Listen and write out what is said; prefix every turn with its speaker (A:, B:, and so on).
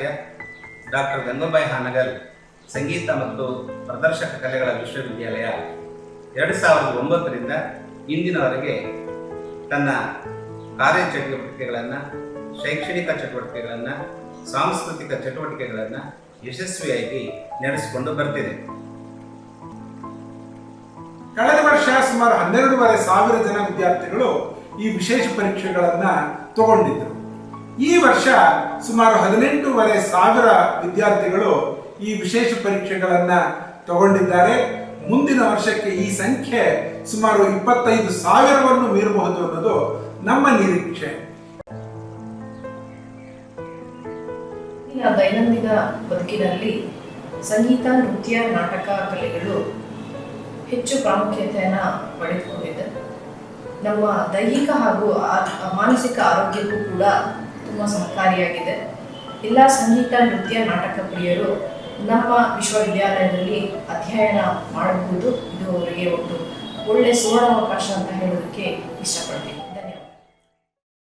A: ಪ್ರಾಚಾರ್ಯ ಡಾಕ್ಟರ್ ಗಂಗೂಬಾಯಿ ಹಾನಗಲ್ ಸಂಗೀತ ಮತ್ತು ಪ್ರದರ್ಶಕ ಕಲೆಗಳ ವಿಶ್ವವಿದ್ಯಾಲಯ 2009ರಿಂದ ಇಂದಿನವರೆಗೆ ತನ್ನ ಕಾರ್ಯಚಟುವಟಿಕೆಗಳನ್ನು, ಶೈಕ್ಷಣಿಕ ಚಟುವಟಿಕೆಗಳನ್ನು, ಸಾಂಸ್ಕೃತಿಕ ಚಟುವಟಿಕೆಗಳನ್ನು ಯಶಸ್ವಿಯಾಗಿ ನಡೆಸಿಕೊಂಡು ಬರ್ತಿದೆ.
B: ಕಳೆದ ವರ್ಷ ಸುಮಾರು 12,500 ಜನ ವಿದ್ಯಾರ್ಥಿಗಳು ಈ ವಿಶೇಷ ಪರೀಕ್ಷೆಗಳನ್ನು ತಗೊಂಡಿದ್ದರು. ಈ ವರ್ಷ ಸುಮಾರು 18,500 ವಿದ್ಯಾರ್ಥಿಗಳು ಈ ವಿಶೇಷ ಪರೀಕ್ಷೆಗಳನ್ನು ತಗೊಂಡಿದ್ದಾರೆ. ಮುಂದಿನ ವರ್ಷಕ್ಕೆ ಈ ಸಂಖ್ಯೆ ಸುಮಾರು 25,000ವನ್ನು ಮೀರಬಹುದು ಅನ್ನೋದು ನಮ್ಮ ನಿರೀಕ್ಷೆ.
C: ದೈನಂದಿನ ಬದುಕಿನಲ್ಲಿ ಸಂಗೀತ, ನೃತ್ಯ, ನಾಟಕ ಕಲೆಗಳು ಹೆಚ್ಚು ಪ್ರಾಮುಖ್ಯತೆಯನ್ನು ಪಡೆದುಕೊಂಡಿದೆ. ನಮ್ಮ ದೈಹಿಕ ಹಾಗೂ ಮಾನಸಿಕ ಆರೋಗ್ಯಕ್ಕೂ ಕೂಡ ತುಂಬ ಸಹಕಾರಿಯಾಗಿದೆ. ಎಲ್ಲ ಸಂಗೀತ, ನೃತ್ಯ, ನಾಟಕ ಪ್ರಿಯರು ನಮ್ಮ ವಿಶ್ವವಿದ್ಯಾಲಯದಲ್ಲಿ ಅಧ್ಯಯನ ಮಾಡಬಹುದು. ಇದು ಅವರಿಗೆ ಒಂದು ಒಳ್ಳೆಯ ಸುವರ್ಣಾವಕಾಶ ಅಂತ ಹೇಳೋದಕ್ಕೆ ಇಷ್ಟಪಡ್ತೀನಿ.